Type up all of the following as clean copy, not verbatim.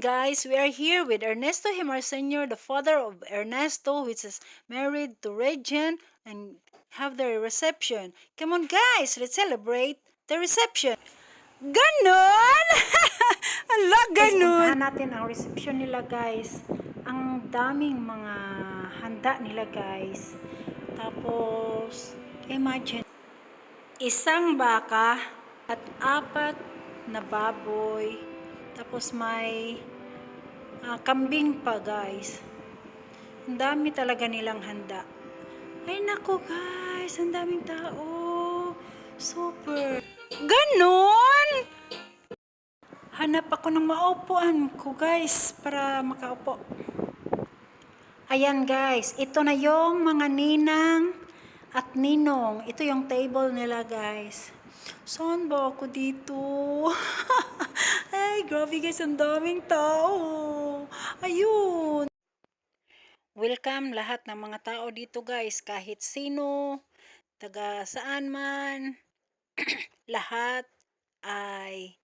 guys, we are here with Ernesto Himar Sr., the father of Ernesto, which is married to Regine, and have their reception. Come on guys, let's celebrate the reception. Ganon! Ala, ganon! Puntahan natin ang reception nila guys. Ang daming mga handa nila guys. Tapos, imagine, isang baka at 4 na baboy. Tapos may kambing pa guys. Ang dami talaga nilang handa. Ay nako guys, ang daming tao. Super. Ganon! Hanap ako ng maupuan ko guys para makaupo. Ayan guys, ito na yung mga ninang at ninong. Ito yung table nila guys. Saan ba ako dito? Ay, grabe guys, ang daming tao. Ayun. Welcome lahat ng mga tao dito guys. Kahit sino, taga saan man, lahat ay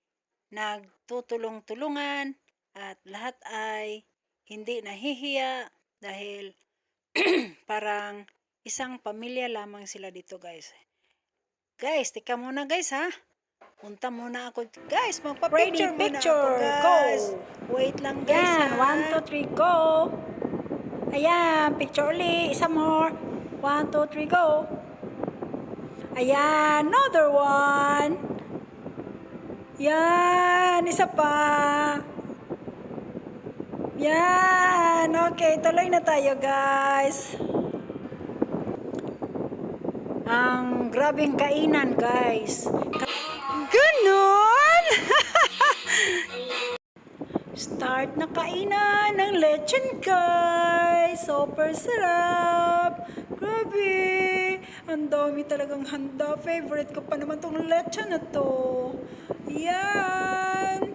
nagtutulong-tulungan at lahat ay hindi nahihiya dahil parang isang pamilya lamang sila dito guys. Guys, tika muna guys ha. Punta muna ako. Guys, magpa-picture muna ako guys. Go! Wait lang guys. Yan, 1, 2, 3, go! Ayan, picture ulit. Isa more. 1, 2, 3, go! Ayan, another one. Yan, isa pa. Yan, okay, tuloy na tayo guys. Ang grabing kainan guys. Ganon! Start na kainan ng lechon guys. Super sarap. Grabe. Ang dami talagang handa. Favorite ko pa naman tong lechon na to. Yan.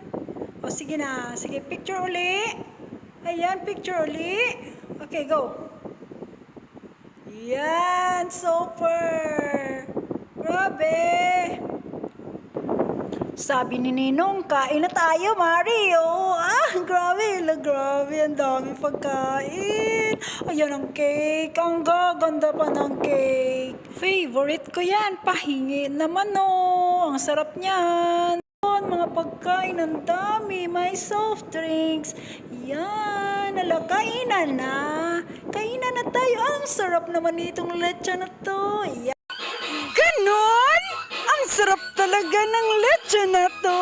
O sige na. Sige, picture uli. Ayan, picture uli. Okay, go. Yan, super! Grabe! Sabi ni Ninong, kain na tayo, Mario! Grabe, grabe, ang dami pagkain! Ayan ang cake, ang gaganda pa ng cake! Favorite ko yan, pahingi naman oh! Ang sarap niyan! Mga pagkain, ang dami, may soft drinks. Yan, ala, kainan na. Kainan na tayo. Ang sarap naman itong lechon na to. Yan. Ganon! Ang sarap talaga ng lechon na to.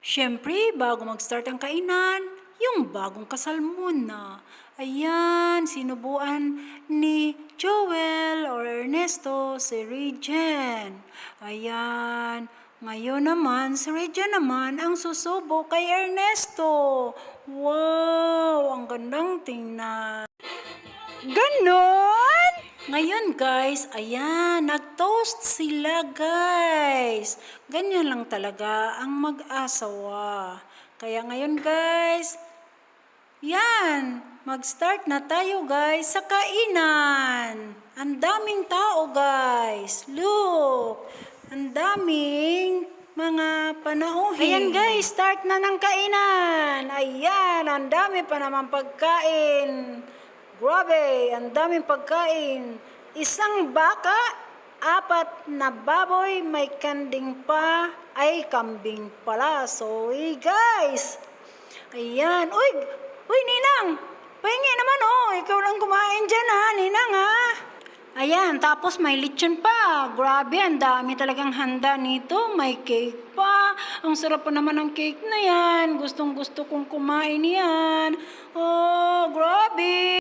Siyempre, bago mag-start ang kainan, yung bagong kasal muna. Ayan, sinubuan ni Joel or Ernesto si Regine. Ayan. Ngayon naman, si Regine naman ang susubo kay Ernesto. Wow! Ang gandang tingnan. Ganon! Ngayon guys, ayan, nag-toast sila guys. Ganyan lang talaga ang mag-asawa. Kaya ngayon guys, yan, mag-start na tayo guys sa kainan. Ang daming tao guys. Look! Ang daming mga panauhin. Ayan guys, start na ng kainan. Ayan, ang dami pa naman pagkain. Grabe, ang daming pagkain. Isang baka, 4 na baboy, may kanding pa, ay kambing pala. So, guys. Ayan, uy, Ninang, pahingi naman oh, ikaw lang kumain dyan ha, Ninang ha. Ayan, tapos may lechon pa. Grabe, ang dami talagang handa nito. May cake pa. Ang sarap pa naman ng cake na yan. Gustong-gusto kong kumain yan. Oh, grabe.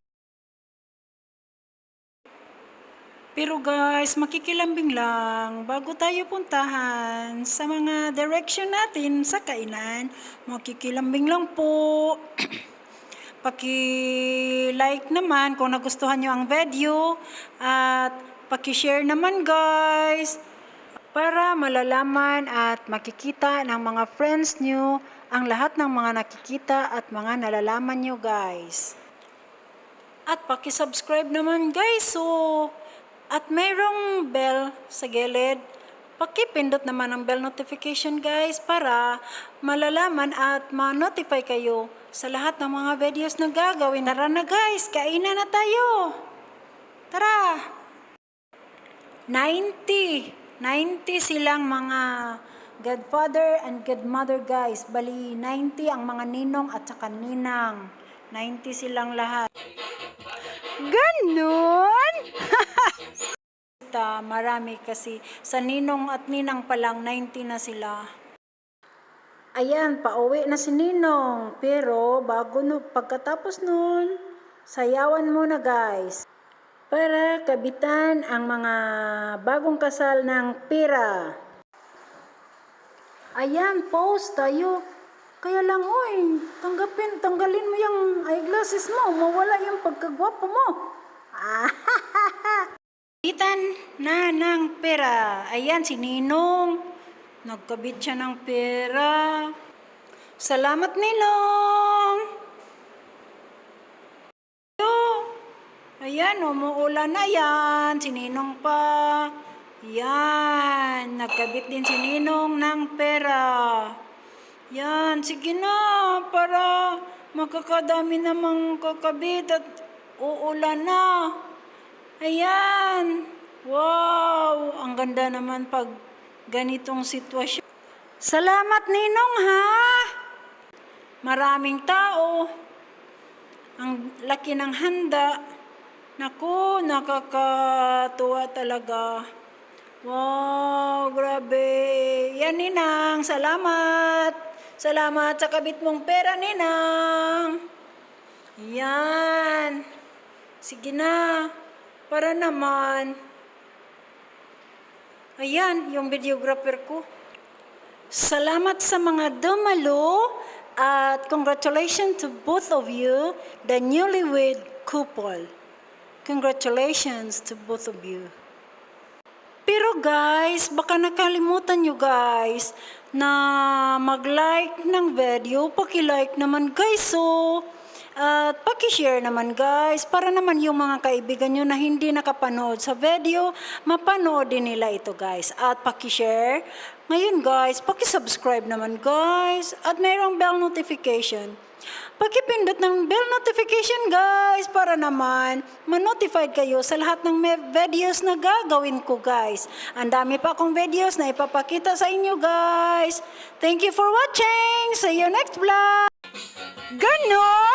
Pero guys, makikilambing lang. Bago tayo puntahan sa mga direction natin sa kainan, makikilambing lang po. Paki-like naman kung nagustuhan nyo ang video at paki-share naman guys para malalaman at makikita ng mga friends nyo ang lahat ng mga nakikita at mga nalalaman nyo guys. At paki-subscribe naman guys at mayroong bell sa gilid Pakipindot naman ang bell notification guys para malalaman at ma-notify kayo sa lahat ng mga videos na gagawin. Tara na guys, kainan na tayo. Tara! 90 silang mga godfather and godmother guys. Bali 90 ang mga ninong at saka ninang. 90 silang lahat. Ganon! Marami kasi sa ninong at ninang pa lang 90 na sila. Ayan, pauwi na si Ninong. Pero pagkatapos nun, sayawan muna guys. Para kabitan ang mga bagong kasal ng pera. Ayan, post tayo. Kaya lang, oy, tanggalin mo yung eyeglasses mo. Mawala yung pagkagwapo mo. Kabitan na ng pera. Ayan, si Ninong. Nagkabit siya ng pera. Salamat, Ninong! Ayan, umuulan na yan. Si Ninong pa. Yan, nagkabit din si Ninong ng pera. Yan, sige na. Para makakadami namang kakabit at uulan na. Ayan. Wow, ang ganda naman pag ganitong sitwasyon. Salamat, Ninong, ha? Maraming tao. Ang laki ng handa. Naku, nakakatuwa talaga. Wow, grabe. Yan, Ninang. Salamat. Salamat sa kabit mong pera, Ninang. Yan. Sige na. Para naman. Ayan, yung videographer ko. Salamat sa mga dumalo at congratulations to both of you, the newlywed couple. Congratulations to both of you. Pero guys, baka nakalimutan nyo guys na mag-like ng video. Paki-like naman guys, so. At paki-share naman guys para naman yung mga kaibigan nyo na hindi nakapanood sa video, mapanood din nila ito guys. At paki-share. Ngayon guys, paki-subscribe naman guys. At mayroong bell notification. Paki-pindot ng bell notification guys para naman ma-notified kayo sa lahat ng videos na gagawin ko guys. Ang dami pa akong videos na ipapakita sa inyo guys. Thank you for watching. See you next vlog. Ganon!